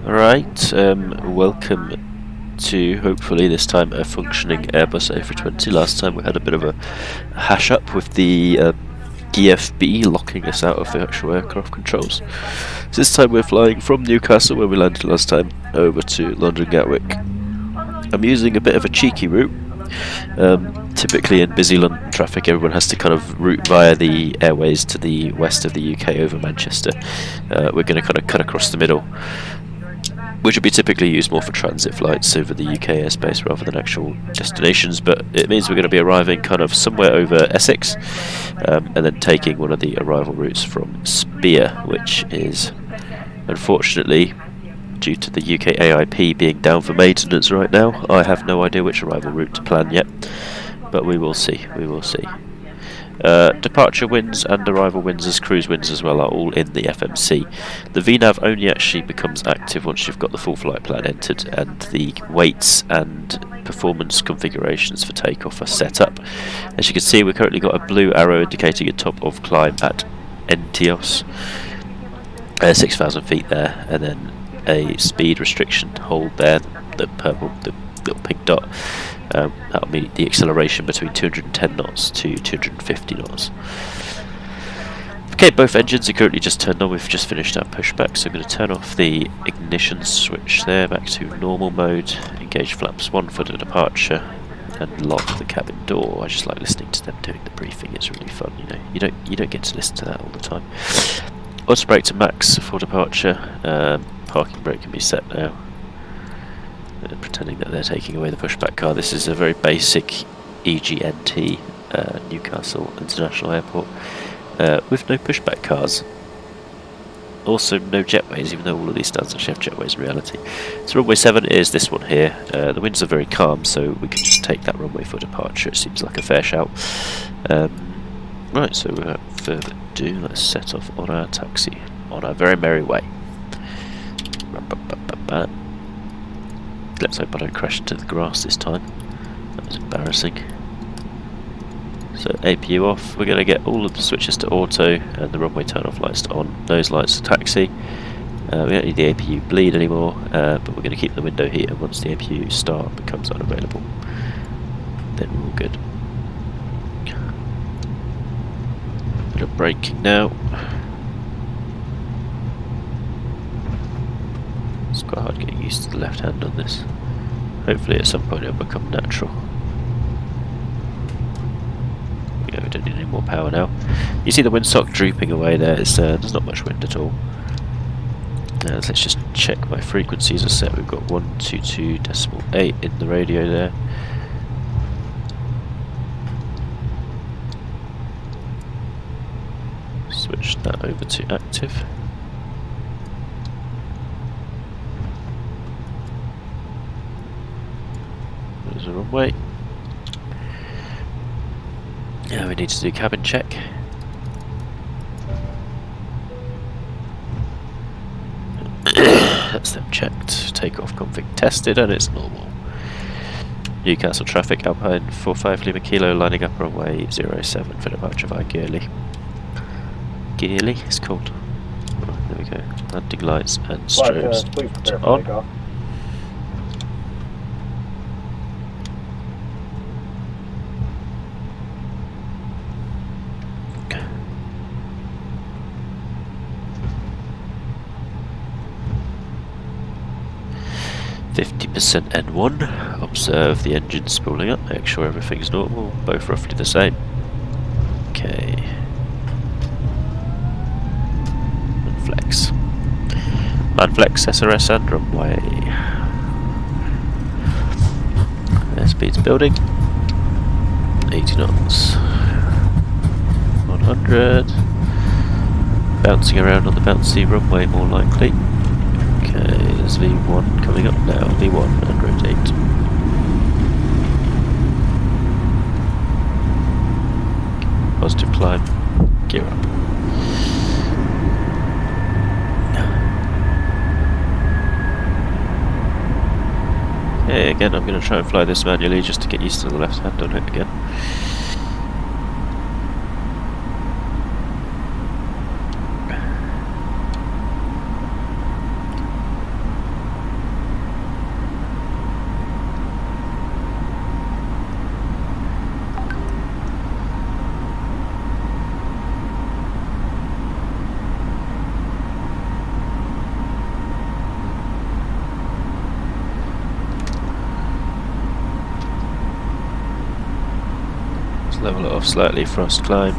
Alright, welcome to, hopefully this time, a functioning Airbus A320. Last time we had a bit of a hash up with the DFB locking us out of the actual aircraft controls. So this time we're flying from Newcastle, where we landed last time, over to London Gatwick. I'm using a bit of a cheeky route. Typically in busy London traffic, everyone has to kind of route via the airways to the west of the UK over Manchester. We're going to kind of cut across the middle, which would be typically used more for transit flights over the UK airspace rather than actual destinations, but it means we're going to be arriving kind of somewhere over Essex, and then taking one of the arrival routes from Spear, which is, unfortunately, due to the UK AIP being down for maintenance right now, I have no idea which arrival route to plan yet, but we will see, Departure winds and arrival winds as cruise winds as well are all in the FMC. The VNAV only actually becomes active once you've got the full flight plan entered and the weights and performance configurations for takeoff are set up. As you can see, we've currently got a blue arrow indicating a top of climb at Entios, 6,000 feet there, and then a speed restriction hold there, the purple, the little pink dot. That'll be the acceleration between 210 knots to 250 knots. Okay, both engines are currently just turned on. We've just finished our pushback, so I'm going to turn off the ignition switch there, back to normal mode, engage flaps 1 for the departure, and lock the cabin door. I just like listening to them doing the briefing. It's really fun, you know. You don't get to listen to that all the time. Auto brake to max for departure. Parking brake can be set now. Pretending that they're taking away the pushback car. This is a very basic EGNT Newcastle International Airport with no pushback cars. Also no jetways, even though all of these stands actually have jetways in reality. So runway 7 is this one here. The winds are very calm, so we can just take that runway for departure. It seems like a fair shout. Right, so without further ado, let's set off on our taxi on our very merry way. Let's hope I don't crash into the grass this time. That was embarrassing. So APU off. We're going to get all of the switches to auto and the runway turn off lights to on. Nose lights to taxi. We don't need the APU bleed anymore, but we're going to keep the window heater once the APU start becomes unavailable. Then we're all good. Bit of braking now. It's quite hard getting used to the left hand on this. Hopefully at some point it'll become natural. Yeah, we don't need any more power now. You see the windsock drooping away there. There's not much wind at all. Let's just check my frequencies are set. We've got 122.8 in the radio there. Switch that over to active. There's a runway. Now we need to do cabin check. That's them checked. Takeoff config tested and it's normal. Newcastle traffic Alpine 45 Lima Kilo lining up runway 07 for departure via Gearley. Gearley it's called. Oh, there we go. Landing lights and strobes on. 50% N1, observe the engine spooling up, make sure everything's normal, both roughly the same. Okay. And flex. Man flex, SRS and runway. Airspeed's building. 80 knots. 100. Bouncing around on the bouncy runway more likely. Okay, there's V1 coming up now, V1 and rotate. Positive climb, gear up. Okay, again I'm going to try and fly this manually just to get used to the left hand on it again. level it off slightly for us to climb.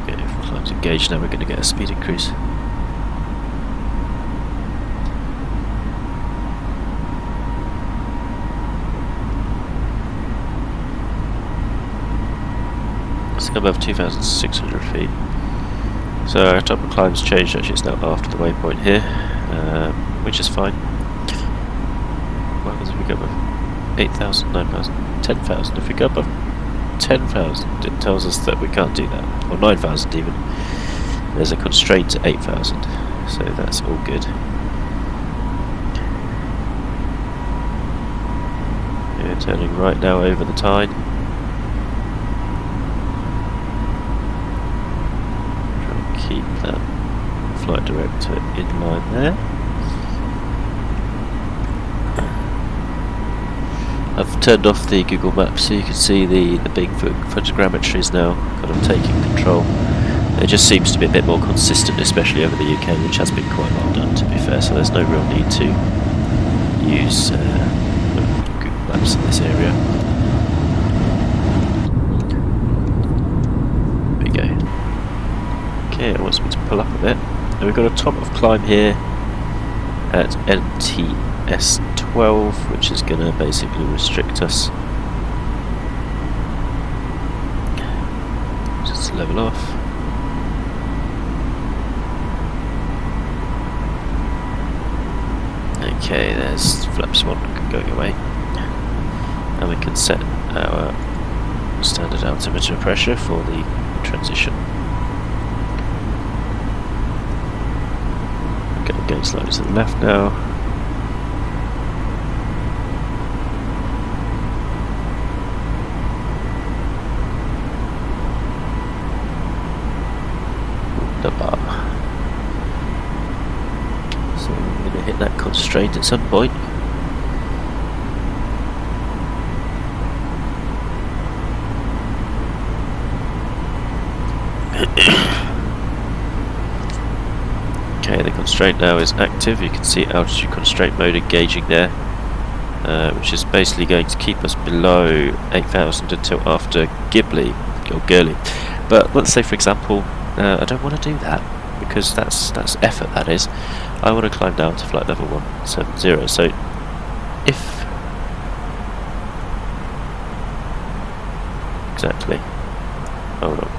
Okay, if the climb's engaged now, we're going to get a speed increase. It's above 2,600 feet. So our top of climb's changed, actually it's now after the waypoint here, which is fine. What happens if we go above 8,000, 9,000, 10,000? If we go above 10,000, it tells us that we can't do that. Or 9,000 even. There's a constraint at 8,000, so that's all good. We're turning right now over the tide. Try and keep that flight director in line there. I've turned off the Google Maps so you can see the big photogrammetry is now kind of taking control. It just seems to be a bit more consistent, especially over the UK, which has been quite well done to be fair, so there's no real need to use Google Maps in this area. There we go. Okay, it wants me to pull up a bit. Now we've got a top of climb here at NTS12, which is going to basically restrict us. Just level off. Okay, there's flaps 1 going away. And we can set our standard altimeter pressure for the transition. Okay, going slightly to the left now. So we're going to hit that constraint at some point. Okay, the constraint now is active. You can see altitude constraint mode engaging there, which is basically going to keep us below 8,000 until after Ghibli or Gurley. But let's say, for example, I don't want to do that because that's effort. That is, I want to climb down to flight level 170. So if exactly, hold on.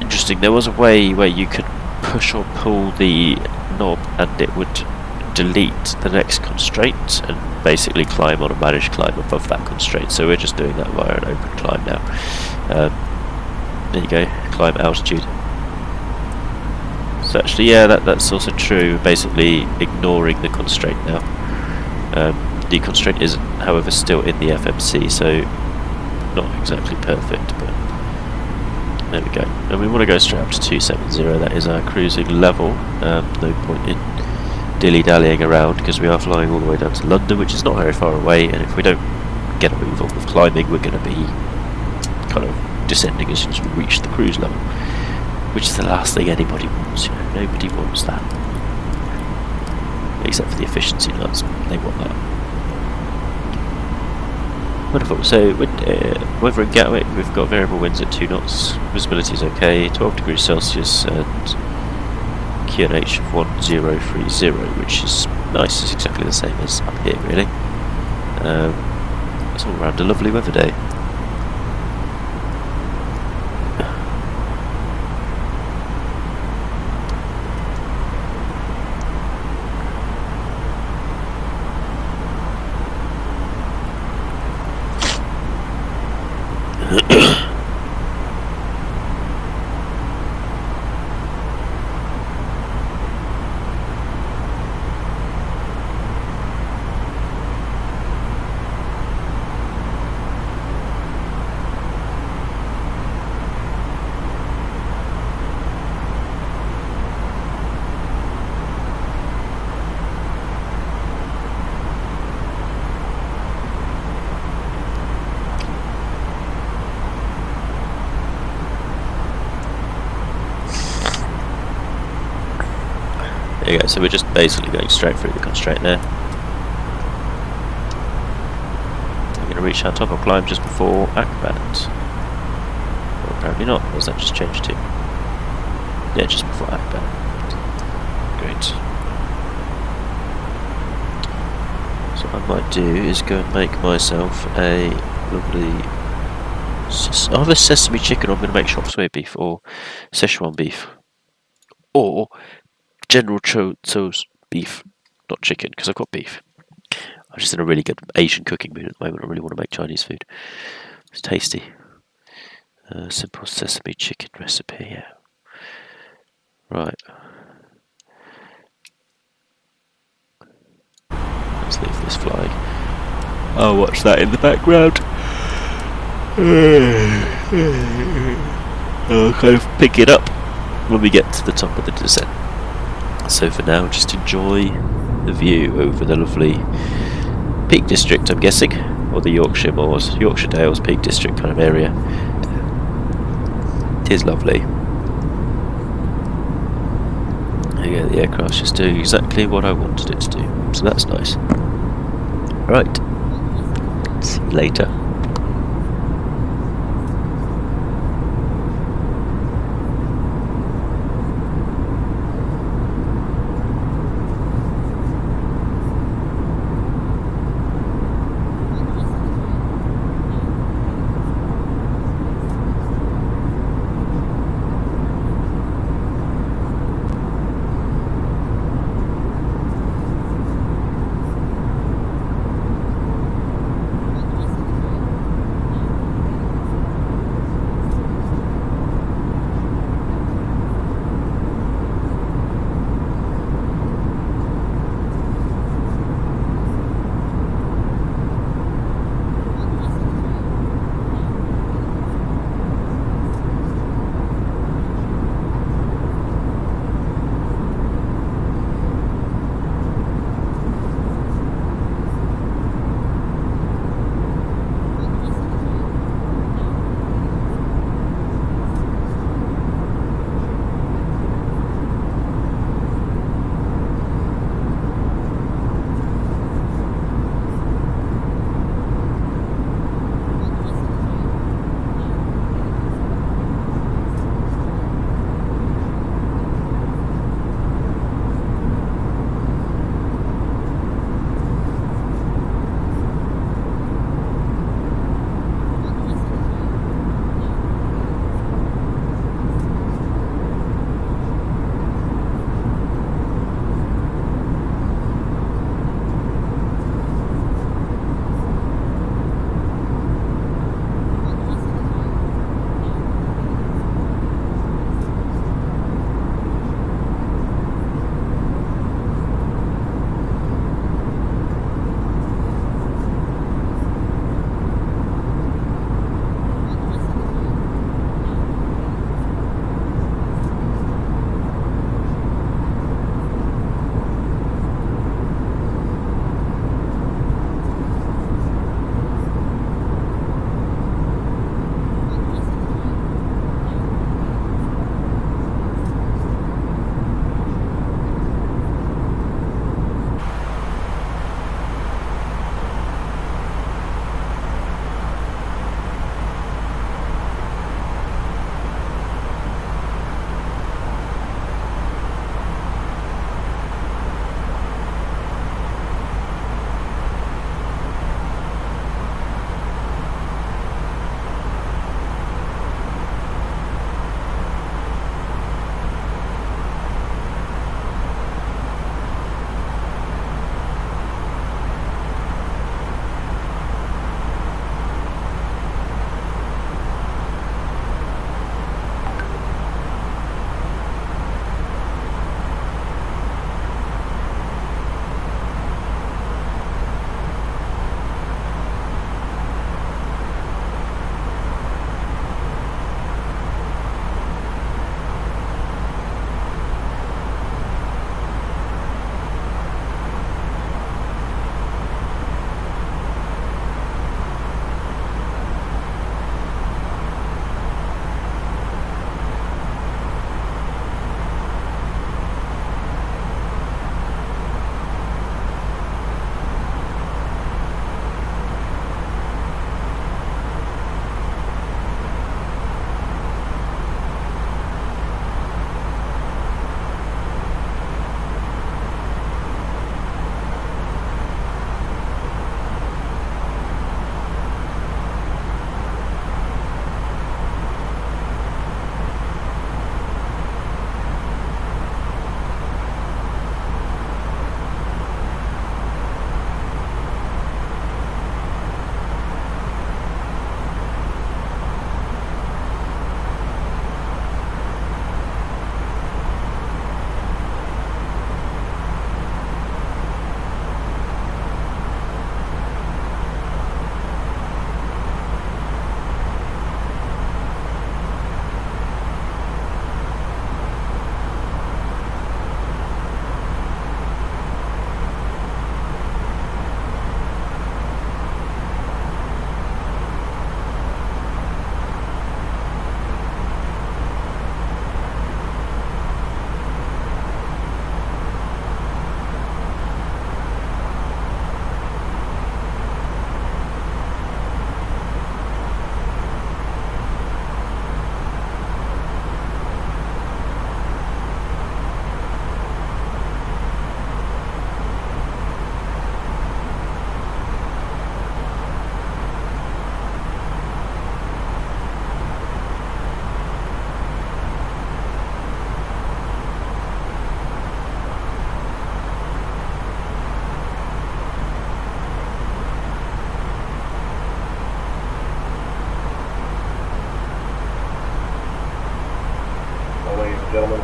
Interesting. There was a way where you could push or pull the knob and it would delete the next constraint and basically climb on a managed climb above that constraint. So we're just doing that via an open climb now. There you go, climb altitude. So actually, yeah, that's also true. We're basically ignoring the constraint now. The constraint is, however, still in the FMC, so not exactly perfect, but there we go. And we want to go straight up to 270. That is our cruising level. No point in dilly-dallying around because we are flying all the way down to London, which is not very far away, and if we don't get a move on with climbing, we're going to be kind of descending as soon as we reach the cruise level, which is the last thing anybody wants. You know, nobody wants that, except for the efficiency nuts. They want that. Wonderful. So weather in Gatwick, we've got variable winds at 2 knots, visibility is okay, 12 degrees Celsius, and QNH of 1030, which is nice. It's exactly the same as up here, really. It's all around a lovely weather day. There you go, so we're just basically going straight through the constraint there. We're going to reach our top of climb just before Acrobat. Well, apparently not, or has that just changed to? Yeah, just before Acrobat. Great. So what I might do is go and make myself a lovely either sesame chicken, or I'm going to make chop suey beef, or Szechuan beef, or General Tso's beef, not chicken, because I've got beef. I'm just in a really good Asian cooking mood at the moment. I really want to make Chinese food. It's tasty. Simple sesame chicken recipe, yeah. Right. Let's leave this flying. I'll watch that in the background. I'll kind of pick it up when we get to the top of the descent. So for now, just enjoy the view over the lovely Peak District, I'm guessing, or the Yorkshire Moors, Yorkshire Dales, Peak District kind of area. It is lovely. Yeah, the aircraft's just doing exactly what I wanted it to do, so that's nice. Right, see you later.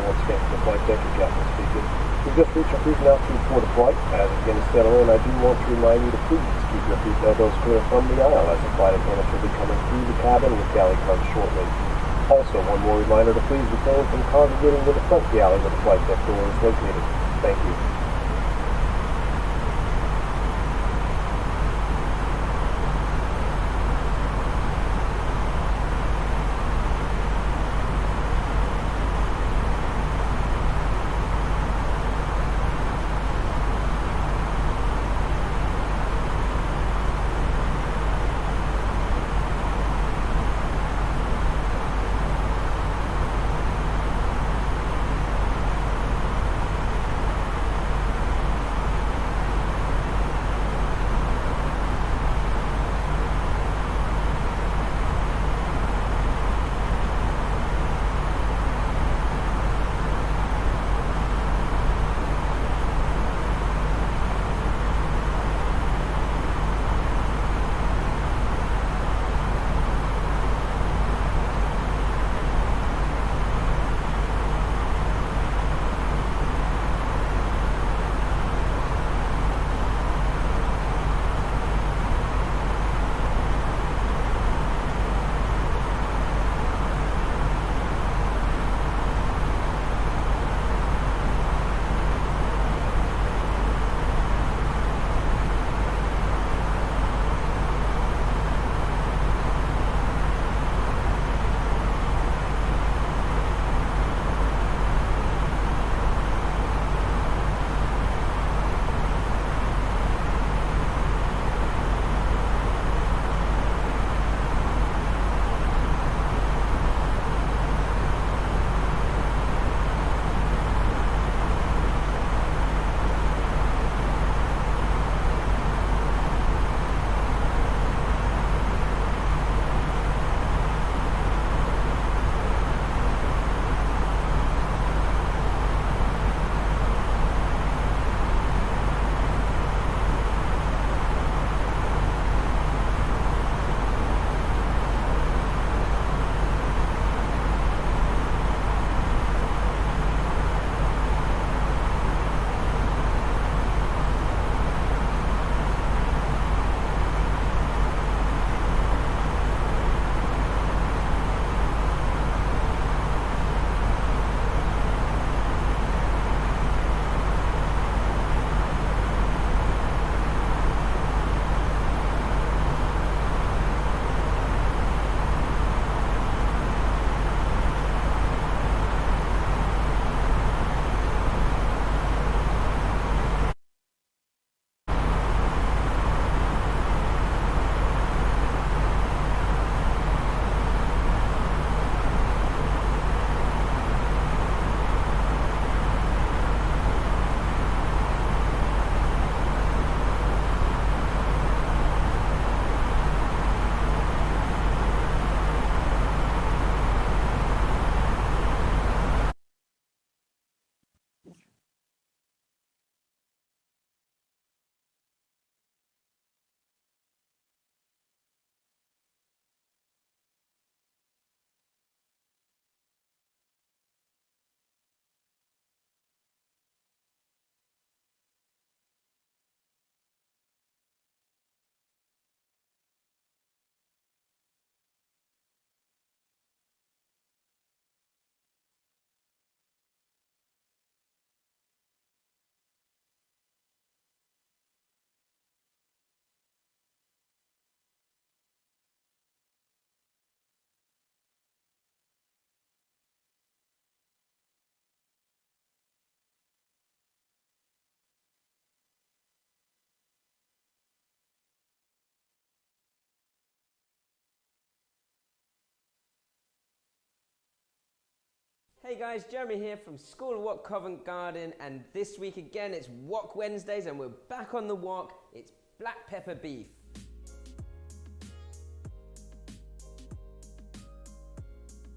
once again from the flight deck, and Captain speaking. We've just reached our cruising altitude for the flight. As it begins to settle in, I do want to remind you to please keep your seat elbows clear from the aisle, as the flight attendants will be coming through the cabin with galley cards shortly. Also, one more reminder to please refrain from congregating with the front galley where the flight deck door is located. Thank you. Hey guys, Jeremy here from School of Wok Covent Garden, and this week again it's Wok Wednesdays and we're back on the wok. It's black pepper beef.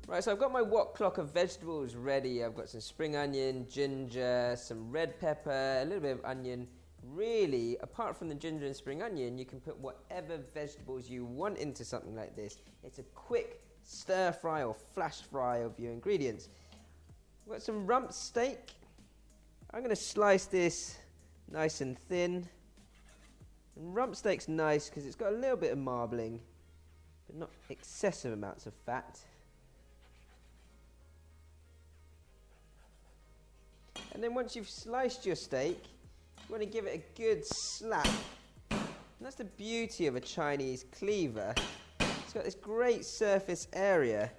Right, so I've got my wok clock of vegetables ready. I've got some spring onion, ginger, some red pepper, a little bit of onion. Really, apart from the ginger and spring onion, you can put whatever vegetables you want into something like this. It's a quick stir fry or flash fry of your ingredients. got some rump steak. I'm going to slice this nice and thin. And rump steak's nice because it's got a little bit of marbling, but not excessive amounts of fat. And then once you've sliced your steak, you want to give it a good slap. And that's the beauty of a Chinese cleaver. It's got this great surface area,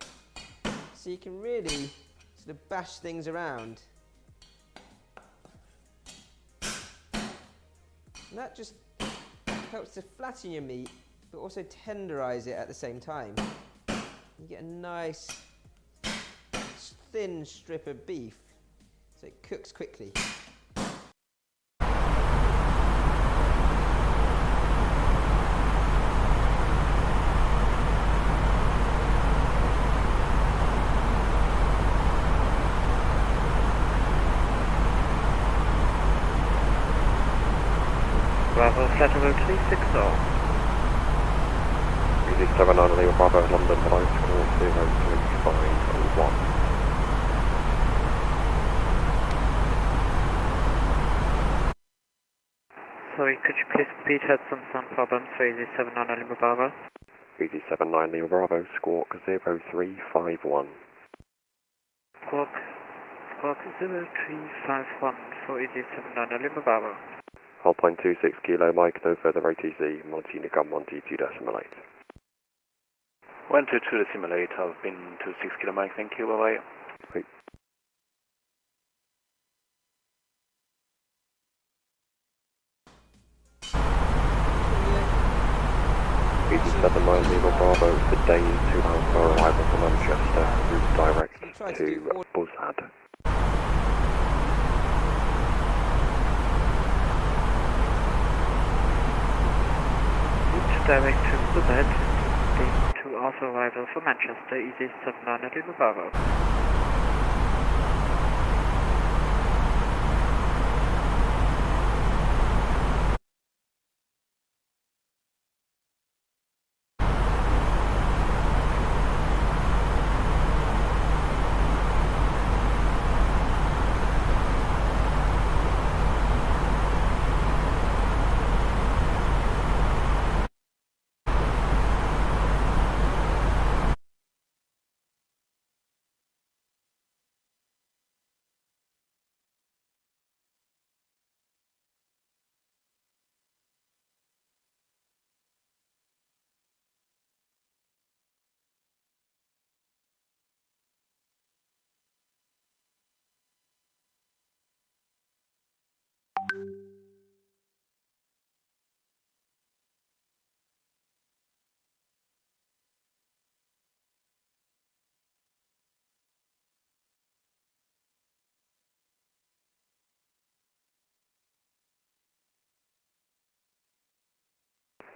so you can really sort of bash things around. And that just helps to flatten your meat, but also tenderize it at the same time. You get a nice thin strip of beef, so it cooks quickly. Bravo, flat road 360. Music 79 Lima Bravo, London, below score 03501. Sorry, could you please repeat? Had some sound problems for Easy 79 Lima Bravo. Easy 79 Lima Bravo, squawk 0351. Squawk 0351 for Easy 79 Lima Bravo. Hold point 26 kilo, Mike, no further ATC, Monty Nicom, Monty 2.8. 122.8, I've been to 6 kilo, Mike, thank you, bye bye. Wait. Easy 79 Lima Bravo, the day 2 Alpha arrival from Manchester, route direct to Buzzard. Direct to Buzzard, state 2 Alpha arrival for Manchester, Easy 79 Lima Bravo.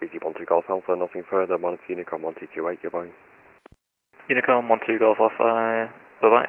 Easy 12 Golf Alpha, nothing further, Monty Unicom, Monty 28, goodbye. Unicom 12 Golf Alpha, bye bye.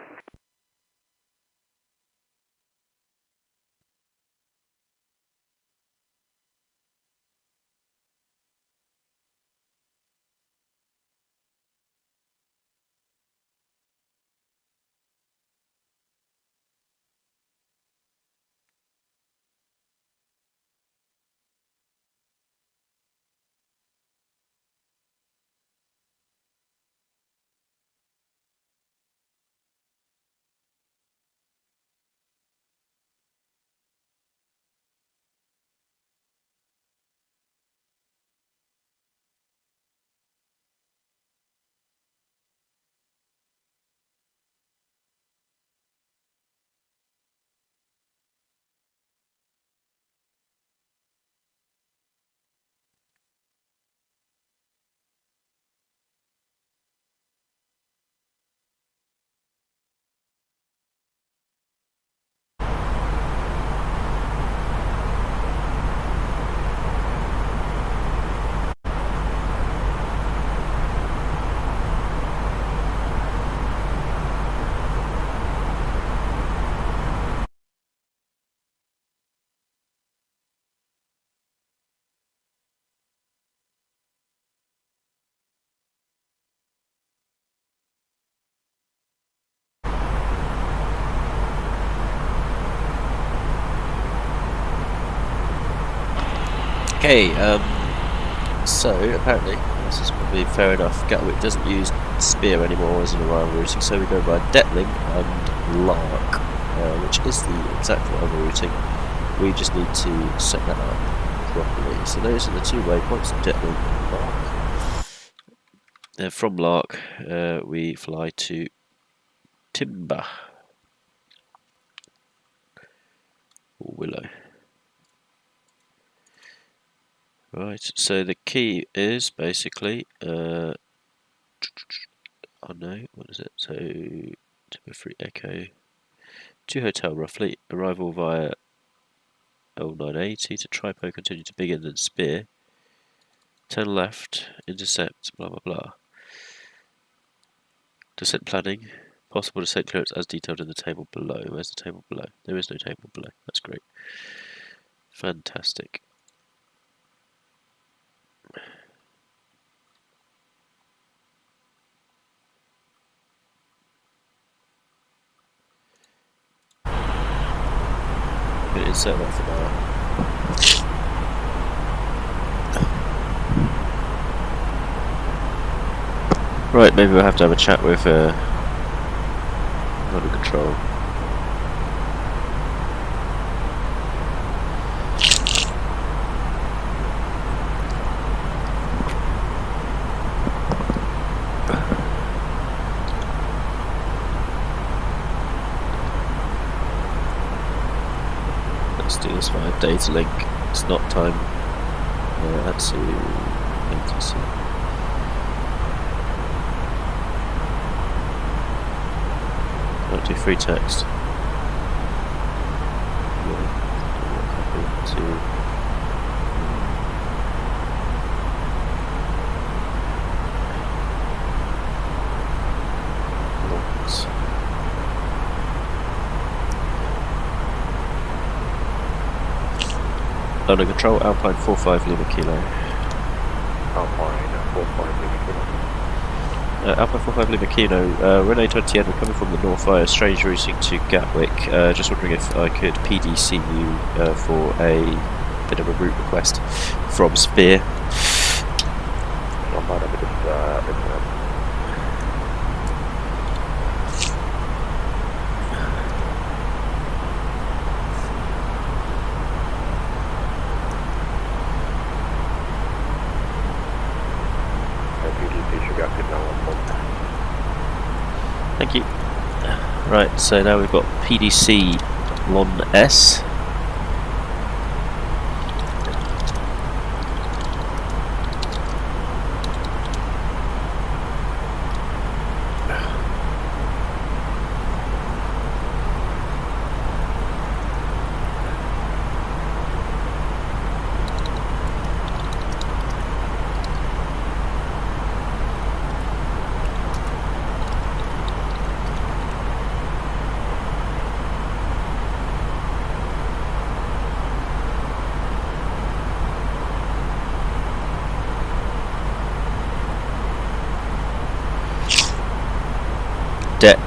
Okay, so apparently, this is probably fair enough, Gatwick doesn't use Spear anymore as an arrival routing, so we go by Detling and Lark, which is the exact arrival routing. We just need to set that up properly. So those are the two waypoints, Detling and Lark. From Lark, we fly to Timber, or Willow. Right, so the key is basically, oh no, what is it? So, Timber 3 Echo, 2 Hotel roughly, arrival via L980 to Tripo, continue to Big End and Spear, turn left, intercept, blah blah blah. Descent planning, possible descent clearance as detailed in the table below. Where's the table below? There is no table below, that's great. Fantastic. I'm going to insert that for now. Right, maybe we'll have to have a chat with under control. Let's do this via data link. It's not time. That's latency. Don't do free text. Copy to logs. Under control, Alpine 45 Lima Kilo. Alpine 45 Lima Kilo. Alpine 45 Lima Kilo, Renee 20N, we're coming from the north via strange routing to Gatwick. Just wondering if I could PDC you for a bit of a route request from Spear. I might have a bit Thank you. Right, so now we've got PDC Lon S.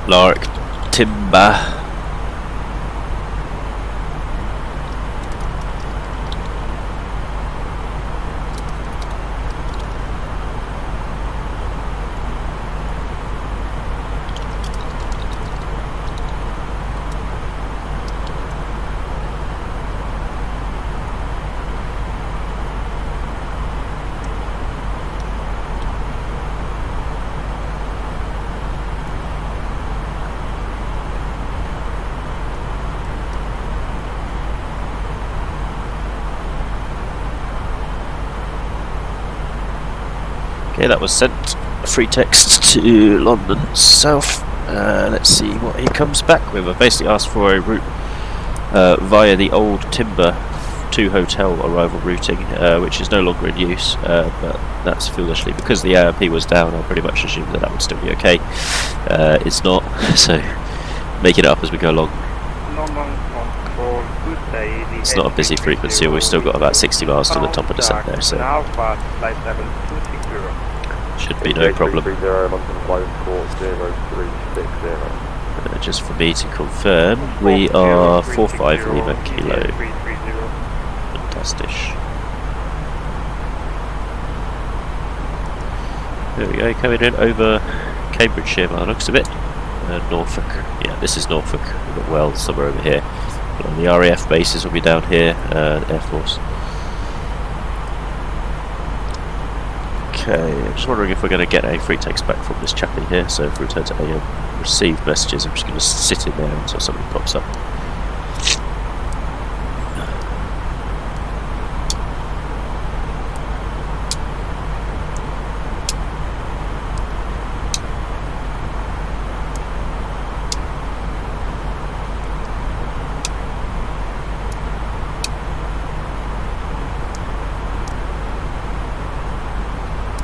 Lark, Timber. Okay, that was sent. Free text to London South. Let's see what he comes back with. I basically asked for a route via the old Timber 2 Hotel arrival routing, which is no longer in use, but that's foolishly, because the ARP was down, I pretty much assumed that that would still be okay. It's not, so make it up as we go along. It's not a busy frequency, we've still got about 60 miles to the top of the set there, so should be no problem. Just for me to confirm, we are 45 Lima Kilo. Fantastic. There we go, coming in over Cambridgeshire by the looks of it. Norfolk. Yeah, this is Norfolk. We've got Wells somewhere over here. But on the RAF bases will be down here, Air Force. Okay, I'm just wondering if we're going to get a free text back from this chappie here. So if we return to AM, received messages, I'm just going to sit in there until something pops up.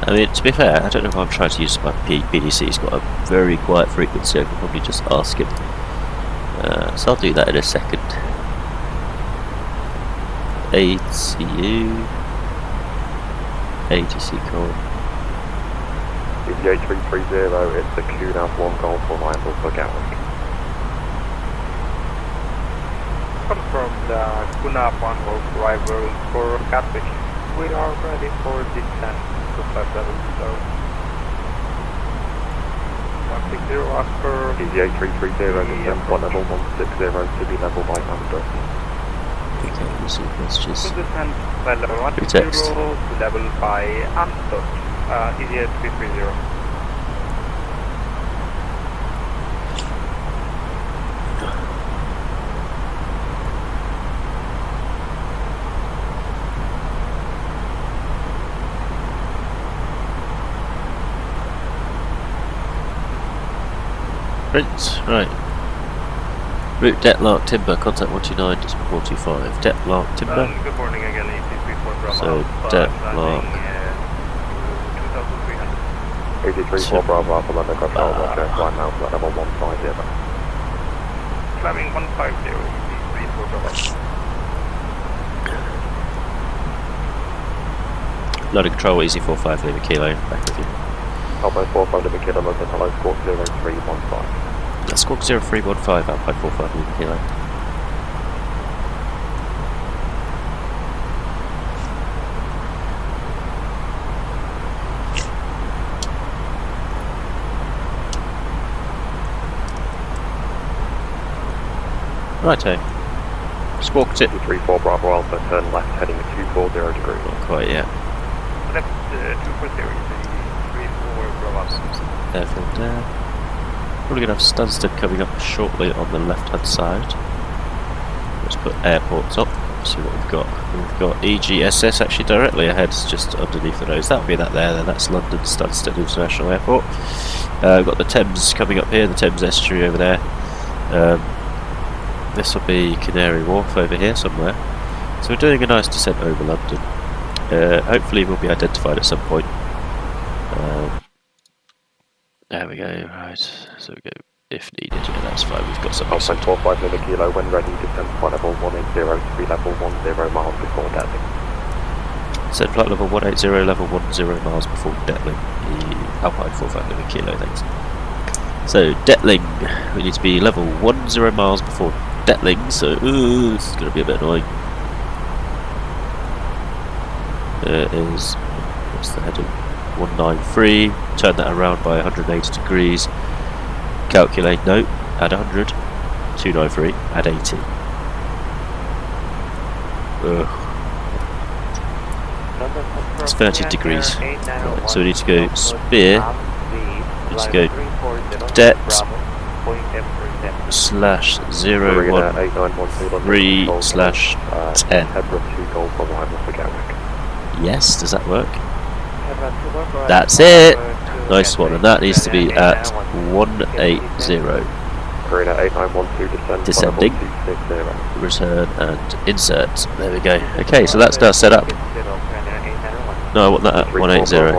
I mean, to be fair, I don't know if I'm trying to use my PDC. He's got a very quiet frequency. I can probably just ask him. So I'll do that in a second. ATU, ATC call. EVA 330, it's the QNAV 1 Golf arrival for Gatwick. Confirm the QNAV 1 Golf arrival for Gatwick. We are ready for descent. 570. 160 Oscar. EVA 330, descent flight level 160 to be level by under. Okay, receive messages. To descent flight level 160 text. to level by under. EVA 330. Right. Route Detlark Timber, contact 129, decimal 425. Detlark Timber. Good morning again, ET34 So, Detlark. 83 Bravo Alpha London Control, Roger, flight now, flight level 150. Fleming 150, ET34 Bravo. Loading control, easy 45, Lima Kilo, back with you. Alpine 45 Lima Kilo, London, hello, squawk 0315. That's squawk 0315, Alpine 45, Lima Kilo. Righto. Squawked it. 34 Bravo Alpha, turn left heading 240 degrees. Not quite yet. Left 240, ET34 Bravo. Airfield there. Probably going to have Stansted coming up shortly on the left hand side. Let's put airports up, see what we've got. We've got EGSS actually directly ahead, just underneath the nose. That would be that there, then that's London Stansted International Airport. We've got the Thames coming up here, the Thames estuary over there. This will be Canary Wharf over here somewhere. So we're doing a nice descent over London. Hopefully we'll be identified at some point. There we go, right, so we go, if needed, yeah, that's fine, we've got some. Alpine 45 Lima Kilo, when ready, descend flight level 180 to be level 10 miles before Detling. Descend flight level 180, level 10 miles before Detling. Alpine 45 Lima Kilo, thanks. So, Detling, we need to be level 10 miles before Detling, so, this is going to be a bit annoying. There is, what's the heading? 193, turn that around by 180 degrees, calculate, no, add 100, 293, add 80. It's 30 degrees, right, so we need to go spear, we need to go det slash 013 slash 10. Yes, does that work? That's it! Nice one, and that needs to be at 180. Descending, return and insert. There we go. Okay, so that's now set up. No, I want that at 180.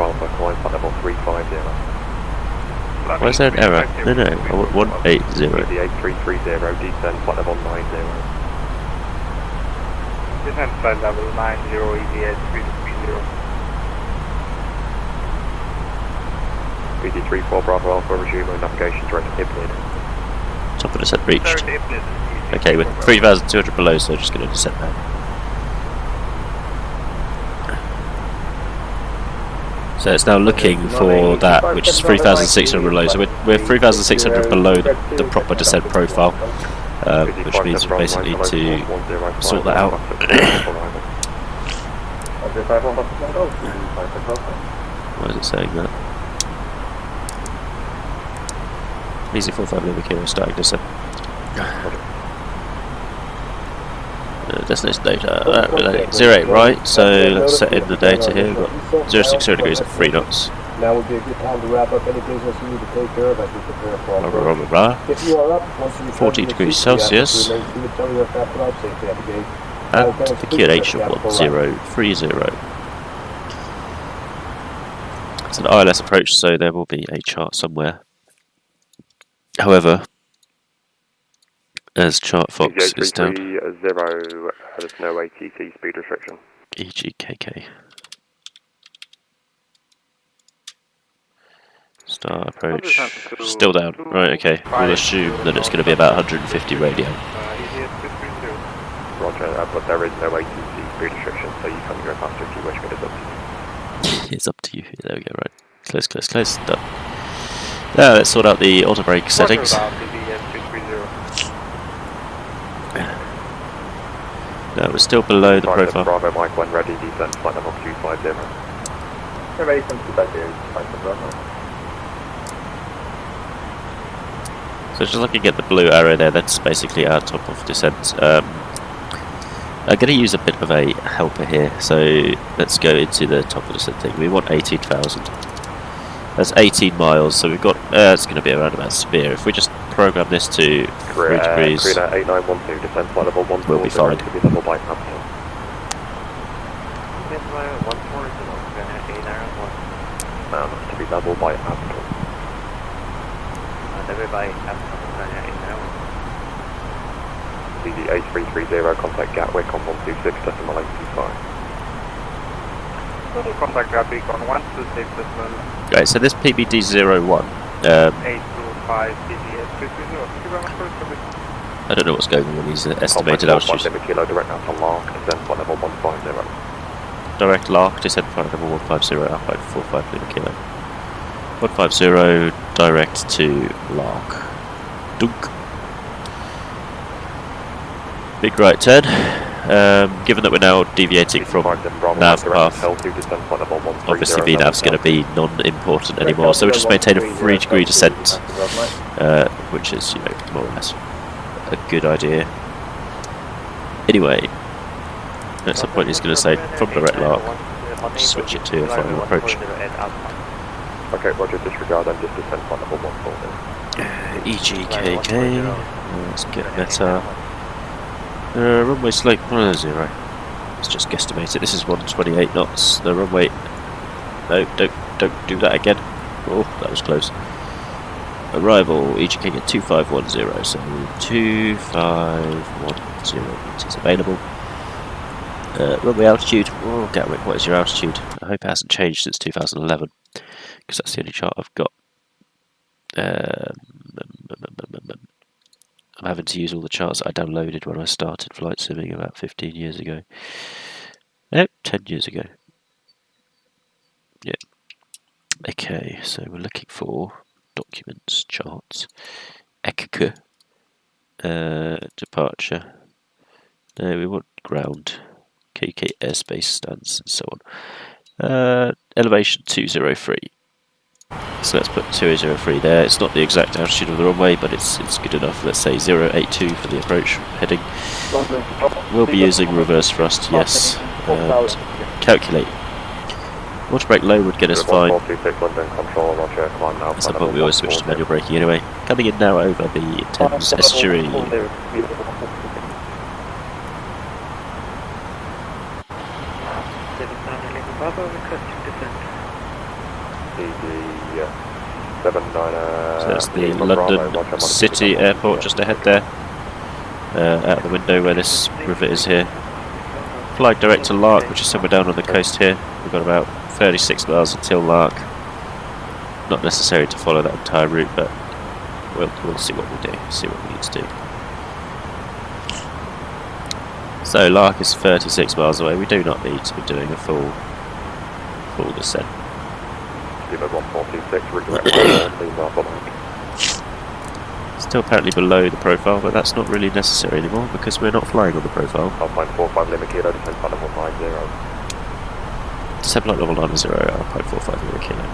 Why is there an error? No, I want 180. Descent flight level 90, EVA 330. BD34 Bravo Alpha, resuming navigation direct to Ibnid. Top of descent reached. Okay, we're 3,200 below, so just going to descend now. So So it's now looking for that, which is 3,600 below. So we're 3,600 below the proper descent profile, which means we basically need to sort that out. Why is it saying that? Easy 45 Lima Kilo starting descent. Destination data, 08 right, so let's set in the data here. We've got 060 degrees at 3 knots. Now would be a good time to wrap up any business you need to take care of as we prepare for our Blah, blah, blah, blah. If you are up, once you 40 degrees Celsius. And the QNH of 1030. It's an ILS approach, so there will be a chart somewhere. However, as chart Fox is down. 330, there's no ATC speed restriction. EGKK. Star approach. Still down. Right, okay. We'll assume that it's going to be about 150 radio. Roger, but there is no ATC speed restriction, so you can go faster if you wish, but it's up to you. It's up to you. There we go, right. Close, close, close. Done. Now let's sort out the auto brake settings. No, we're still below the profile. Bravo Mike, when ready, descend flight level 250. We're ready from 250, So just looking at the blue arrow there, that's basically our top of descent. I'm going to use a bit of a helper here, so let's go into the top of descent thing. We want 18,000. That's 18 miles, so we've got, it's going to be around about Spear. If we just program this to 3 degrees, Korea 8912, descend flight level 140, we'll be fine. To be level by capital. To be level by capital. CZ 8330, contact Gatwick on 126.825. Contact Gatwick on 126.825. Right, so this PBD01, 825 CZ 330. I don't know what's going on with these estimated altitudes. Kilo direct now to Lark, descend flight level 150. Direct Lark, descend flight level 150, Alpine 45 Lima Kilo. 150, direct to Lark. Dunk. Big right turn. Given that we're now deviating from nav path, obviously VNAV's going to be non-important anymore, so we'll just maintain a 3 degree descent, which is, you know, more or less a good idea. Anyway, at some point he's going to say from direct Lark, switch it to a final approach. Okay, roger, disregard, I'm just descend flight level 140. EGKK, let's get better. Runway slope 0. Let's just guesstimate it. This is 128 knots. The runway. No, don't do that again. Oh, that was close. Arrival EGK at 2510. So 2510 meters available. Runway altitude. Oh, Gatwick, what is your altitude? I hope it hasn't changed since 2011, because that's the only chart I've got. I'm having to use all the charts that I downloaded when I started flight simming about 15 years ago. Nope, 10 years ago. Yeah. Okay, so we're looking for documents, charts, EKK, departure. No, we want ground, KK airspace stands, and so on. Elevation 203. So let's put 203 there. It's not the exact altitude of the runway, but it's good enough. Let's say 082 for the approach heading. We'll be using reverse thrust, yes. And calculate. Water brake low would get us fine. At some point we always switch to manual braking anyway. Coming in now over the Thames estuary. So that's the London City Airport just ahead there, out the window where this rivet is here. Fly direct to Lark, which is somewhere down on the coast here. We've got about 36 miles until Lark. Not necessary to follow that entire route, but we'll see what we do, see what we need to do. So Lark is 36 miles away. We do not need to be doing a full descent. Lima 1426, redirect on Lima below. Still apparently below the profile, but that's not really necessary anymore because we're not flying on the profile. Alpine 45 Lima Kilo, descend flight level 90. Descend flight level 90, Alpine 45 Lima Kilo.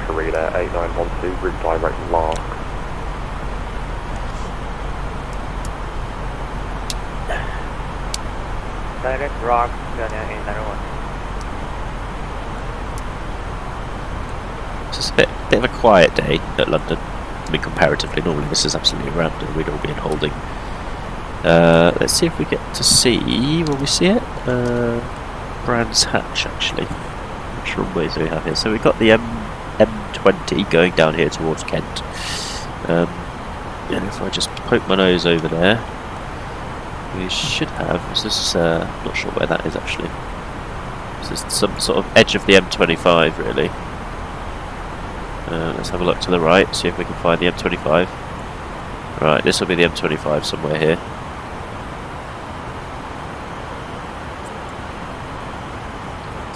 Korea 8912, route direct Lark. Direct rock, Ghana 891. It's a bit of a quiet day at London. I mean, comparatively, normally this is absolutely rammed and we'd all be in holding. Let's see if we get to see, will we see it? Brands Hatch, actually. Which runways do we have here? So we've got the M20 going down here towards Kent. And if I just poke my nose over there, we should have, not sure where that is actually. This is some sort of edge of the M25 really. Let's have a look to the right, see if we can find the M25. Right, this will be the M25 somewhere here.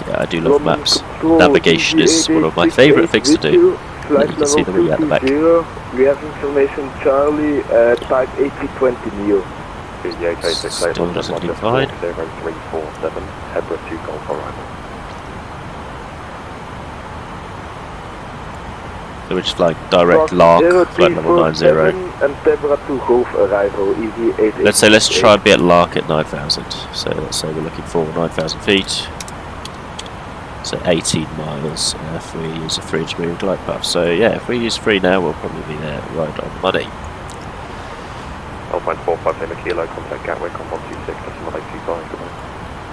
Yeah, I do love maps. Navigation is one of my favourite things to do. You can see the route at the back. We have information Charlie, type 8020 Neo. Still doesn't seem fine. 0347, Hebra 2 Golf arrival. So we're just flying direct Lark, flight level 90. And Tebra 2 Golf arrival, easy 8. Let's try and be at Lark at 9,000. So let's say we're looking for 9,000 feet. So 18 miles if we use a 3-degree glide path. So yeah, if we use 3 now, we'll probably be there right on the money. Alpine 45 Lima Kilo, contact Gatwick on 126.825, goodbye.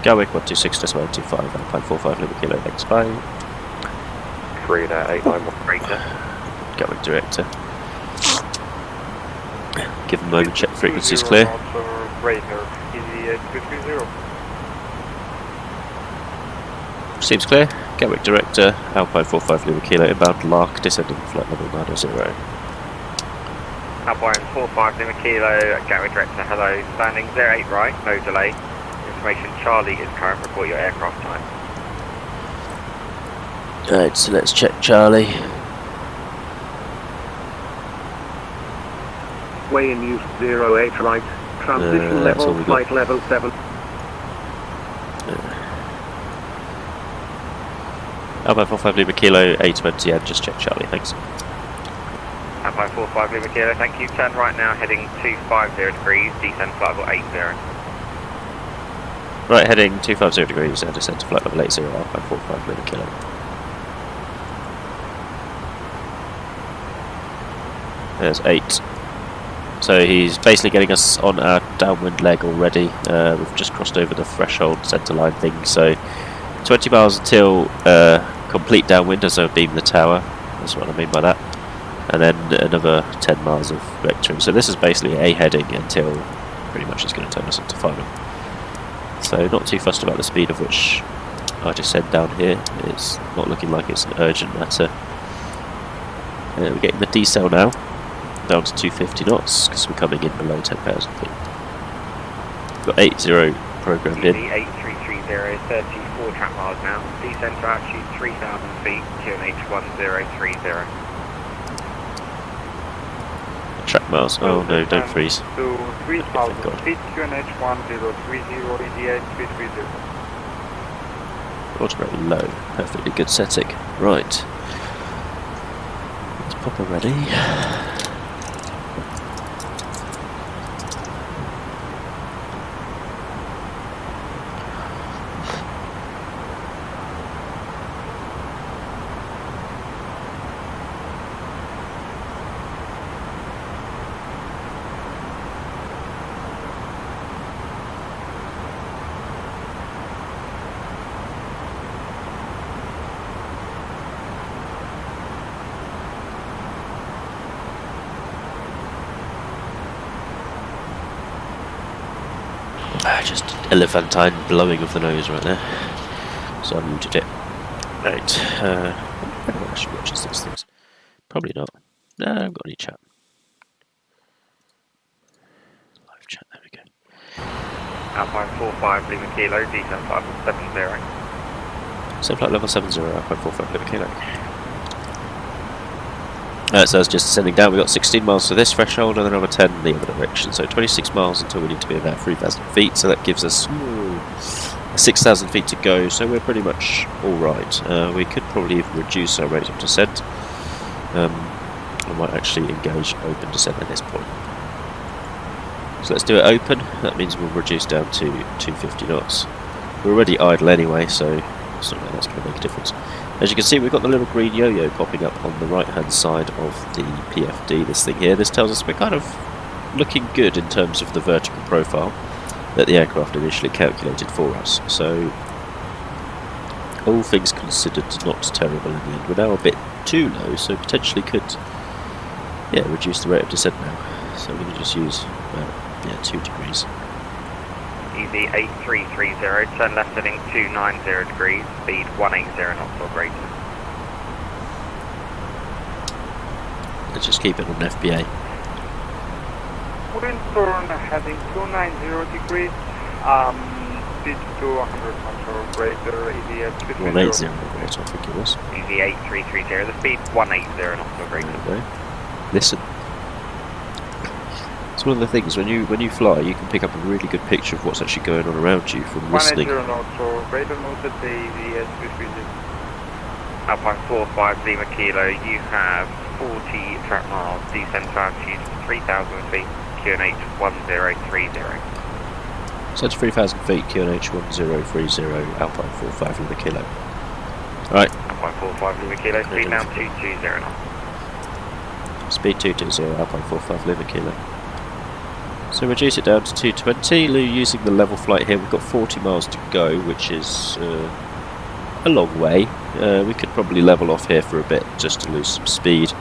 Gatwick 126.825, Alpine 45 Lima Kilo, thanks, bye. Korea 891 Breaker. Gatwick director. Give them a moment, check the frequency's clear. Breaker, easy 230. Seems clear. Gatwick director, Alpine 45 Lima Kilo, inbound Lark, descending flight level 90. Alpine 45 Lima Kilo, Gatwick director, hello, standing 08 right, no delay. Information Charlie is current, report your aircraft time. Right, so let's check Charlie. Way in use 08 right, transition level, flight level 7. Alpine 45 Lima Kilo, A20, and just check Charlie, thanks. Alpine 45 Lima Kilo, thank you. Turn right now, heading 250 degrees, descend flight level 80. Right, heading 250 degrees and descend to flight level 80, Alpine 45 Lima Kilo. There's 8. So he's basically getting us on our downwind leg already. We've just crossed over the threshold centre line thing, so 20 miles until complete downwind as I beam the tower. That's what I mean by that. And then another 10 miles of vectoring. So this is basically a heading until pretty much it's going to turn us into final. So not too fussed about the speed of which I just said down here. It's not looking like it's an urgent matter. We're getting the decel now, down to 250 knots because we're coming in below 10,000 feet. We've got 80 programmed in. 8330, 34 track miles now. Descend to altitude 3,000 feet, QNH 1030. Track miles. Oh no, don't freeze. To 3,000 feet, QNH 1030, EDA 330. Automatic low. Perfectly good setting. Right. Let's pop her ready. Just elephantine blowing of the nose right there. So I muted it. Right. I should watch these things. Probably not. No, I haven't got any chat. Live chat, there we go. Alpine 45 Lima Kilo, descend flight level 70. So flight level 70, Alpine 45 Lima Kilo. So it's just descending down. We've got 16 miles to this threshold and then another 10 in the other direction. So 26 miles until we need to be about 3,000 feet. So that gives us 6,000 feet to go. So we're pretty much alright. We could probably even reduce our rate of descent. I might actually engage open descent at this point. So let's do it open. That means we'll reduce down to 250 knots. We're already idle anyway, so it's not like that's going to make a difference. As you can see, we've got the little green yo-yo popping up on the right-hand side of the PFD, this thing here. This tells us we're kind of looking good in terms of the vertical profile that the aircraft initially calculated for us. So, all things considered, not terrible in the end. We're now a bit too low, so potentially could, reduce the rate of descent now. So we're going to just use, 2 degrees. Easy 8330, turn left heading 290 degrees, speed 180 knots or greater. Let's just keep it on FBA. Wind turn heading 290 degrees, speed to 100 knots or greater, easy 180 or greater, I think it was. Easy 8330, the speed 180 knots or greater. Okay. Listen. It's one of the things, when you fly, you can pick up a really good picture of what's actually going on around you from listening. 180 knots or greater, noted the easy 330. Alpine 45 Lima Kilo, you have 40 track miles, descent to altitude 3,000 feet, QNH 1030. So it's 3,000 feet, QNH 1030, Alpine 45 Lima Kilo. Alright. Alpine 45 Lima Kilo, speed now 220 knots. Speed 220, Alpine 45 Lima Kilo. So reduce it down to 220, using the level flight here. We've got 40 miles to go, which is a long way. We could probably level off here for a bit, just to lose some speed.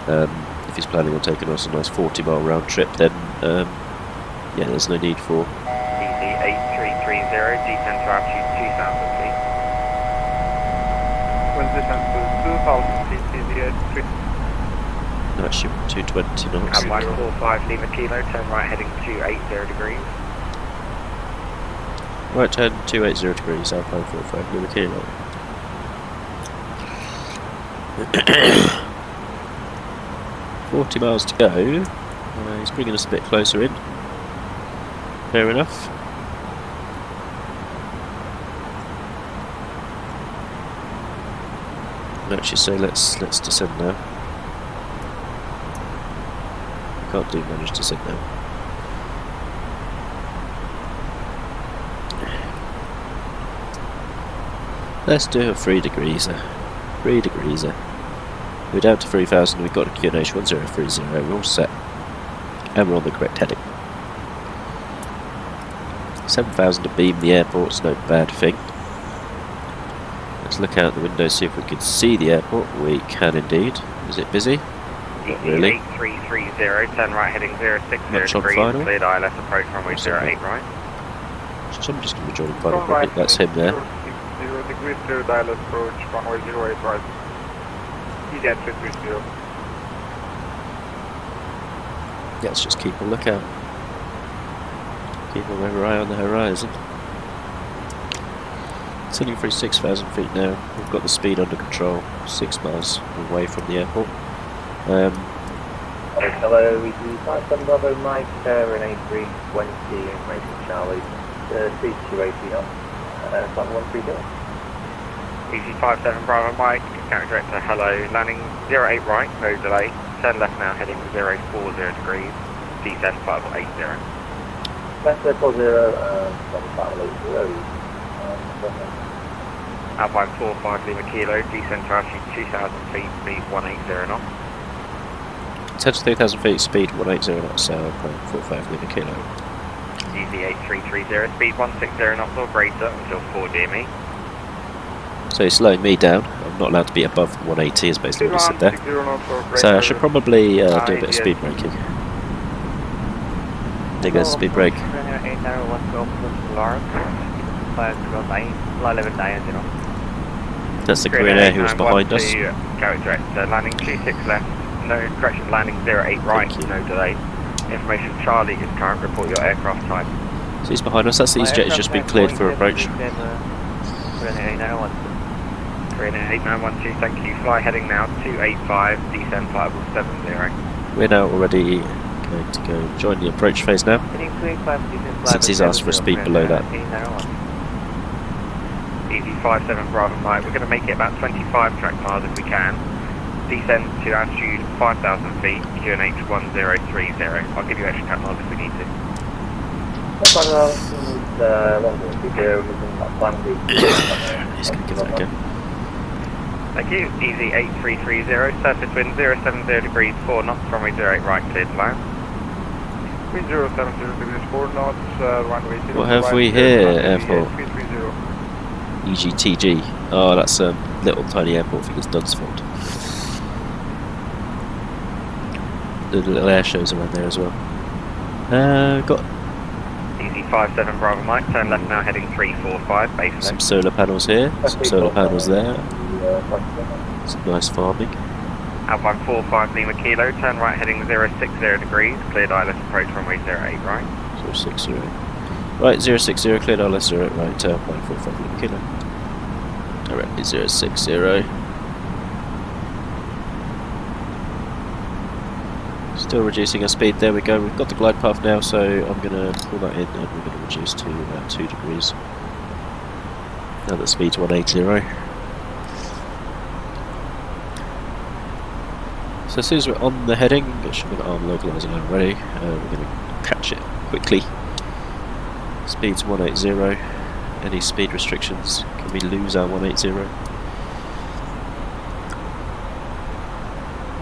If he's planning on taking us a nice 40-mile round trip, then there's no need for... Easy 8330, descent to altitude 2,000 feet. When descent to 2,000 feet, easy 8330. Actually, 220 knots. Alpine 45 Lima Kilo, turn right heading 280 degrees. Right turn 280 degrees, Alpine 45 Lima Kilo. $40 miles to go. He's bringing us a bit closer in. Fair enough. I'd actually say let's descend now. Can't do manage to sit now. Let's do a 3 degrees. 3 degrees. We're down to 3,000. We've got a QNH 1030. We're all set, and we're on the correct heading. 7,000 to beam the airport's no bad thing. Let's look out the window, see if we can see the airport. We can indeed. Is it busy? Not really. 8330, turn right heading 060 Much on degrees, final. cleared ILS approach runway 08 right. So I'm just going to be joining final probably. That's him there. 0 degrees, cleared ILS approach runway 08 right. Easy at 330. Yeah, let's just keep a lookout. Keep our eye on the horizon. It's heading through 6,000 feet now. We've got the speed under control, 6 miles away from the airport. Hello, EG57 Bravo Mike, in A320, information Charlie, speed 280 knots, flight 130. EG57 Bravo Mike, County Director, hello, landing 08 right, no delay, turn left now heading 040 degrees, descent 580. Left 40, 580, Alpine 45 Lima Kilo, descent to altitude 2,000 feet, speed 180 knots. 10 to 3,000 feet, speed 180 knots, Alpine 45 Lima Kilo. Easy 8330, speed 160 knots or greater until 4 DME. So he's slowing me down. I'm not allowed to be above 180 is basically what he said there. So I should probably do a bit of speed braking. There goes the speed brake. That's the Korean Air who was behind us. Gatwick Director, landing 26 left, no correction, landing 08 right, no delay. Information Charlie is current, report your aircraft type. So he's behind us, that's the EasyJet, has just been cleared for approach. Korean Air 8912, thank you. Fly heading now 285, descend flight level 70. We're now already going to go join the approach phase now, since he's asked for a speed below that. Easy 57 Bravo Mike, we're going to make it about 25 track miles if we can. Descend to altitude 5,000 feet, QNH 1030. I'll give you extra track miles if we need to. He's going to give that a go. Thank you. Easy 8330, surface wind 070 degrees 4 knots, runway 08 right, cleared to land. Wind 070 degrees 4 knots, runway 0 What have we here, airport? EGTG. Oh, that's a little tiny airport, I think it's Dunsfold. The little air shows around there as well. Got Easy 57 Bravo Mike, turn left now heading 345, base some left. solar panels here, some solar panels there. Some nice farming. Alpine 45 Lima Kilo, turn right heading 060 degrees, cleared ILS approach runway 08 right. 060. Right, 060, cleared ILS 08 right, Alpine 45 Lima Kilo. Directly 060. Still reducing our speed, there we go. We've got the glide path now, so I'm going to pull that in and we're going to reduce to about 2 degrees. Now the speed's 180. So as soon as we're on the heading, we've got arm localizer now ready, we're going to catch it quickly. Speed's 180. Any speed restrictions? Can we lose our 180?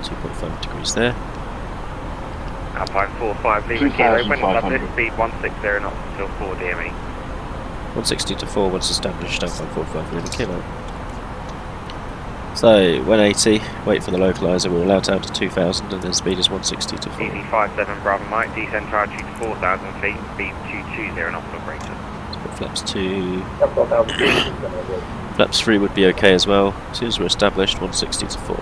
2.5 degrees there. Alpine 45 Lima Kilo, when above this, speed 160 knots until 4 DME. 160 to 4 once established, Alpine 45 Lima Kilo. So, 180, wait for the localizer, we're allowed down to 2000 and then speed is 160 to 4. Easy 57 Bravo Mike, descend to altitude 4,000 feet, speed 220 knots or greater. Let's put flaps 2. Flaps 3 would be okay as well. As soon as we're established, 160 to 4.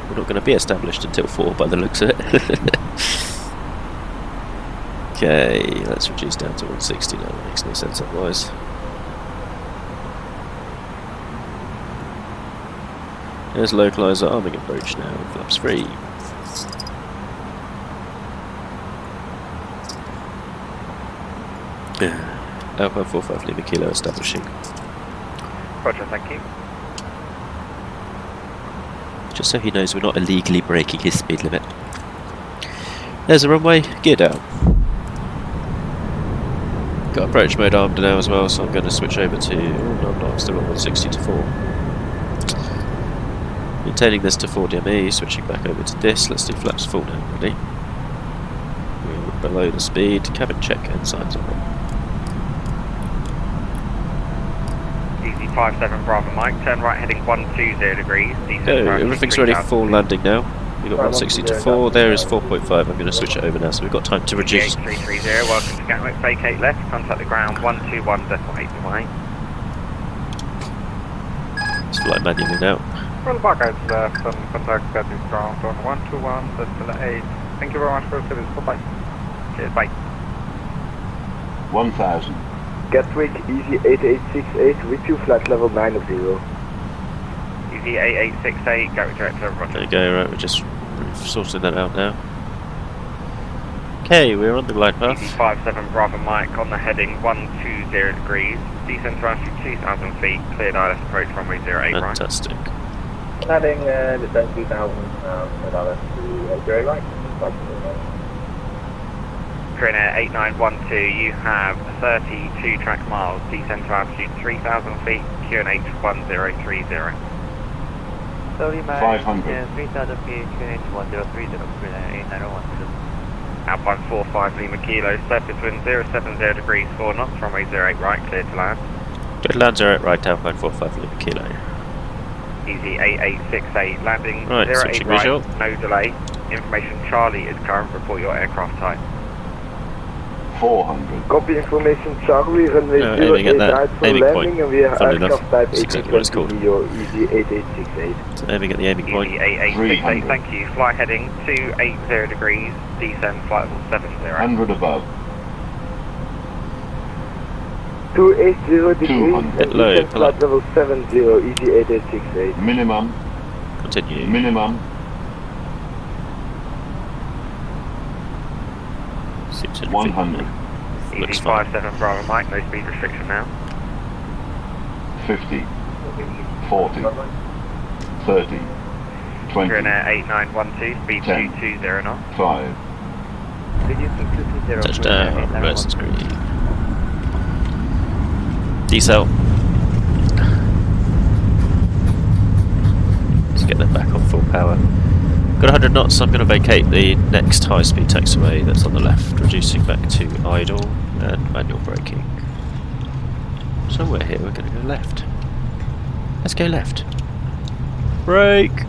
We're not going to be established until 4 by the looks of it. Okay, let's reduce down to 160 now, that makes no sense otherwise. There's localizer arming approach now, flaps 3. Alpine 45 Lima Kilo establishing. Roger, thank you. Just so he knows we're not illegally breaking his speed limit. There's a runway, gear down. Got approach mode armed now as well, so I'm going to switch over to... Oh, no, I'm not, I'm still on 160 to 4. Maintaining this to 4 DME, switching back over to this. Let's do flaps full now, ready? We're below the speed, cabin check and signs on. Easy 57 Bravo Mike, turn right heading 120 degrees. Go, everything's ready for full landing now. We've got 160 to 4, there is 4.5, I'm going to switch it over now, so we've got time to reduce. 8330, welcome to Gatwick, vacate left, contact the ground 121.8 Let's fly manually now. Well, back out left and contact Gatwick ground on 121.8. Thank you very much for your service. Bye-bye. Cheers, bye. 1000. Gatwick, easy 8868, with you, flight level 90. Easy 8868, Gatwick director, roger. There you go, right, we're just sorting that out now. Okay, we're on the glide path. Easy 57 Bravo Mike on the heading 120 degrees, descend to altitude 2,000 feet, cleared ILS approach runway 08 right. Fantastic. Landing, descend 2,000, with ILS to 08 right. Korean Air 8912, you have 32 track miles, descend to altitude 3,000 feet, QNH 1030. 30 miles, 500. 3,000 feet, QNH 1030, Korean Air 8912. Alpine 45 Lima Kilo, surface wind 070 degrees 4 knots, runway 08 right, cleared to land. Clear to land 08 right, Alpine 45 Lima Kilo. Easy 8868, landing Right, 08 switching right, visual. no delay. Information Charlie is current, report your aircraft type. 400. Copy information Charlie, runway aiming at 08 that right for aiming landing, point. and we are Funnily enough, aircraft type that's exactly what it's called. A320neo, easy 8868. So aiming at the aiming point. Easy 8868, thank you. Fly heading 280 degrees, descend flight level 70. 100 above. 280 degrees and Bit low, descent pull up. flight level 70, EG8868. Minimum. Continue. Minimum. 600 100. Looks Easy fine. 57 Bravo Mike, no speed restriction now. 50. 40. 30. 20. You're in 8912, speed 10. 220 knots. 5. Touchdown, reverse screen. Decel. Let's get them back on full power. Got 100 knots, I'm going to vacate the next high-speed taxiway that's on the left, reducing back to idle and manual braking. Somewhere here we're going to go left. Let's go left. Brake!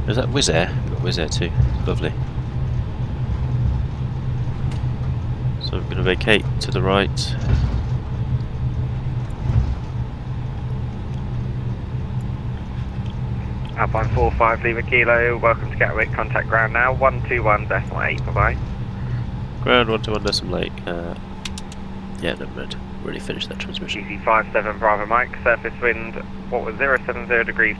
Is that Wizz Air? We've got Wizz Air too. Lovely. So I'm going to vacate to the right. Alpine 45 Lima Kilo, welcome to Gatwick, contact ground now, 121.8, bye bye. Ground 121.8. Yeah, never mind. Already finished that transmission. Easy 57 Bravo Mike, surface wind, what was 070 degrees.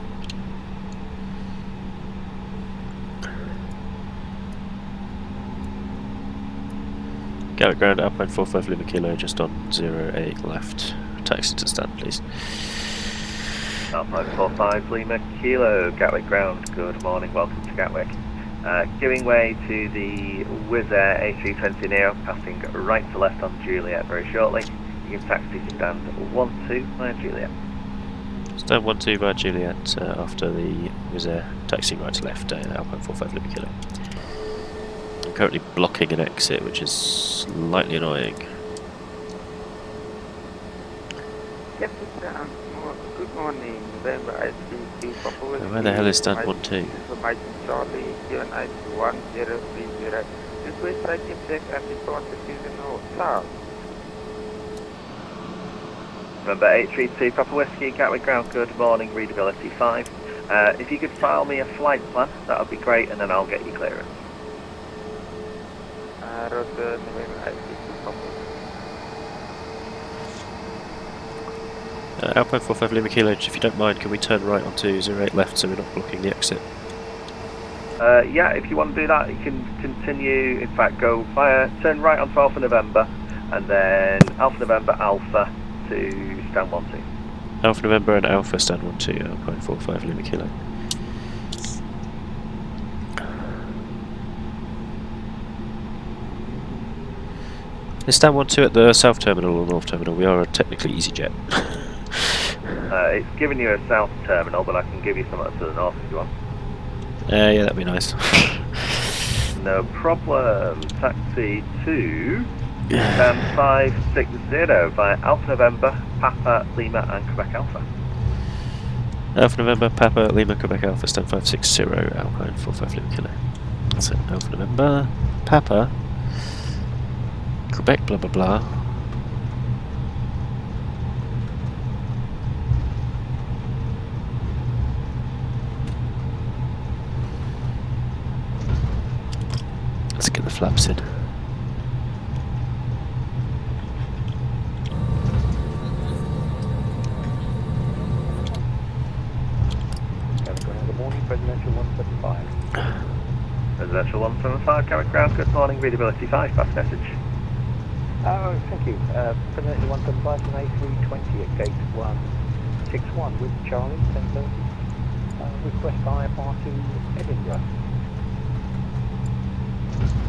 Gatwick ground, Alpine 45 Lima Kilo, just on 08 left. Taxi to stand, please. Alpine 45 Lima Kilo, Gatwick ground, good morning, welcome to Gatwick. Giving way to the Wizz Air A320 Neo, passing right to left on Juliet very shortly. You can taxi to stand 12 via Juliet. Stand 12 via Juliet after the Wizz Air, taxiing right to left, Alpine 45 Lima Kilo. I'm currently blocking an exit, which is slightly annoying. Good morning, November ICQ Papua. Where the hell is stand 12? Information Charlie, UNI 1030. Request tracking check and report to seasonal south. Number 832 Papa Whiskey, Gatwick ground, good morning, readability 5. If you could file me a flight plan, that would be great, and then I'll get you clearance. Rotor November ICQ Papua. Alpine 45 Lima Kilo, if you don't mind, can we turn right onto 08 left so we're not blocking the exit? Yeah, if you want to do that, you can continue, in fact, go via, turn right onto Alpha November, and then Alpha November Alpha to stand 12. Alpha November and Alpha stand 12, Alpine 45 Lima Kilo. Is stand 12 at the south terminal or north terminal? We are technically EasyJet. It's giving you a south terminal, but I can give you something to the north if you want. Yeah, that'd be nice. No problem. Taxi to stand 560 via Alpha November, Papa, Lima and Quebec Alpha. Alpha November, Papa, Lima, Quebec Alpha, stand 560, Alpine 45 Lima Kilo. That's it, Alpha November, Papa, Quebec blah blah blah. Let's get the flaps in. Good morning, Presidential 175. Residential 175, Gatwick ground, good morning, readability 5, pass message. Oh, thank you. Presidential 175 from A320 at gate 161 with Charlie, 1030. Request IFR to Edinburgh.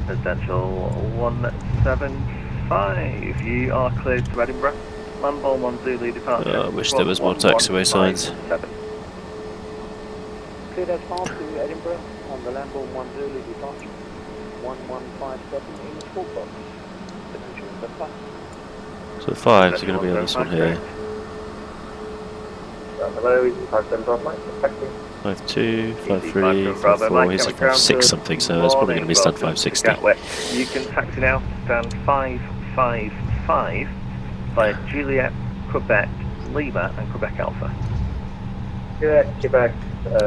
Residential 175, you are cleared to Edinburgh. Landball 1 Zulu departure. I wish there was more taxiway signs. Cleared as far to Edinburgh on the Landball 1 Zulu departure. 1157 in full box. Potential the plus. So 5's going to be on this one here. Hello, Easy 57 Bravo Mike, taxi. 52, 53, Bravo 54, Mike, he's Gatwick at ground, 56 good something, so that's probably going to be stand morning, 560. welcome to Gatwick. You can taxi now to stand 555 via Juliet, Quebec, Lima and Quebec Alpha. Quebec,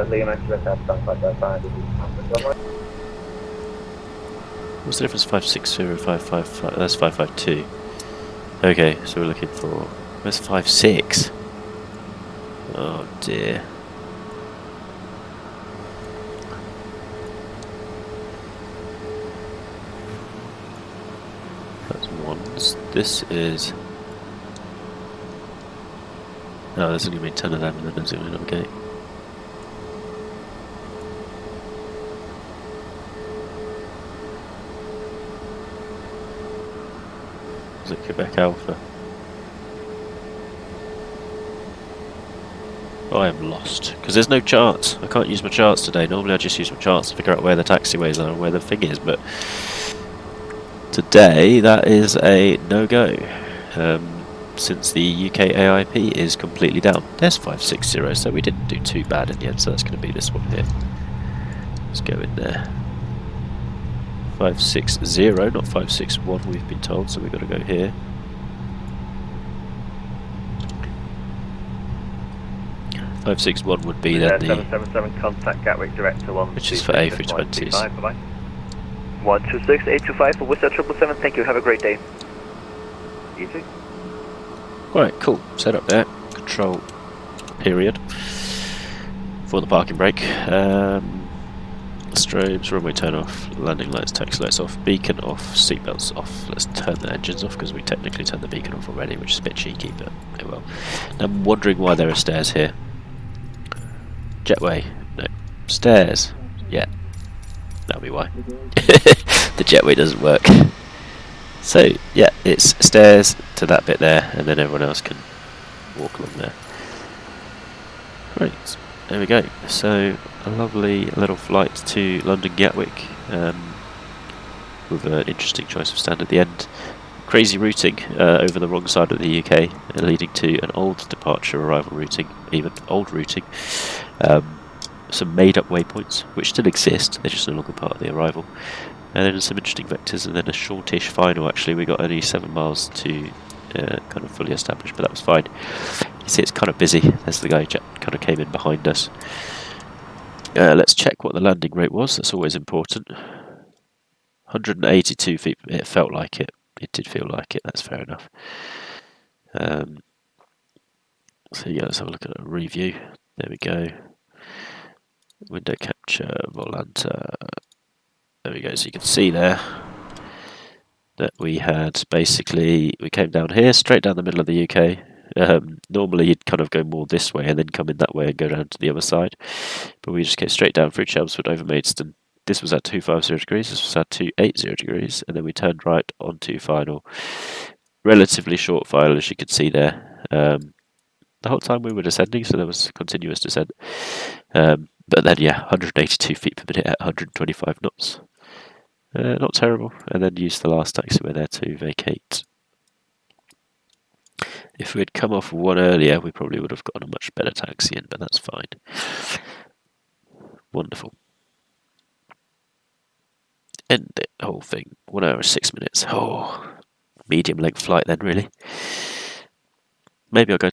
Lima, Quebec, stand by that side. What's the difference? 560, 555. That's 552. Okay, so we're looking for. Where's 56? Oh dear. That's ones. This is. No, there's only going to be 10 of them, and then there's only another gate. Is it Quebec Alpha? Oh, I am lost because there's no charts. I can't use my charts today. Normally I just use my charts to figure out where the taxiways are and where the thing is, but today that is a no-go. Since the UK AIP is completely down. There's 560, so we didn't do too bad in the end, so that's going to be this one here. Let's go in there. 560, not 561 we've been told, so we've got to go here. .561 would be then the 777 contact Gatwick Director 1, which is for A320s. 126 825 for Whistler 777. Thank you. Have a great day. You too. Right, cool. Set up there. Control period for the parking brake. Strobes, runway turn off, landing lights, taxi lights off, beacon off, seatbelts off. Let's turn the engines off because we technically turned the beacon off already, which is a bit cheeky, but oh well. Now I'm wondering why there are stairs here. Jetway, no. Stairs, yeah. That'll be why. The jetway doesn't work. So, yeah, it's stairs to that bit there, and then everyone else can walk along there. Right, there we go. So, a lovely little flight to London Gatwick, with an interesting choice of stand at the end. Crazy routing over the wrong side of the UK, leading to an old departure arrival routing, even old routing. Some made-up waypoints, which still exist, they're just no longer part of the arrival. And then some interesting vectors, and then a shortish final. Actually, we got only 7 miles to kind of fully establish, but that was fine. You see, it's kind of busy. There's the guy who kind of came in behind us. Let's check what the landing rate was. That's always important. 182 feet. It felt like it. It did feel like it. That's fair enough. So yeah, let's have a look at a review. There we go. Window capture, Volanta. There we go. So you can see there that we had basically, we came down here, straight down the middle of the UK. Normally you'd kind of go more this way and then come in that way and go down to the other side. But we just came straight down through Chelmsford over Maidstone. This was at 250 degrees, this was at 280 degrees, and then we turned right onto final. Relatively short final, as you can see there. The whole time we were descending, so there was continuous descent. But then, yeah, 182 feet per minute at 125 knots. Not terrible. And then use the last taxiway there to vacate. If we had come off one earlier, we probably would have gotten a much better taxi in, but that's fine. Wonderful. End it, whole thing. 1 hour and 6 minutes. Oh, medium length flight then, really. Maybe I'll go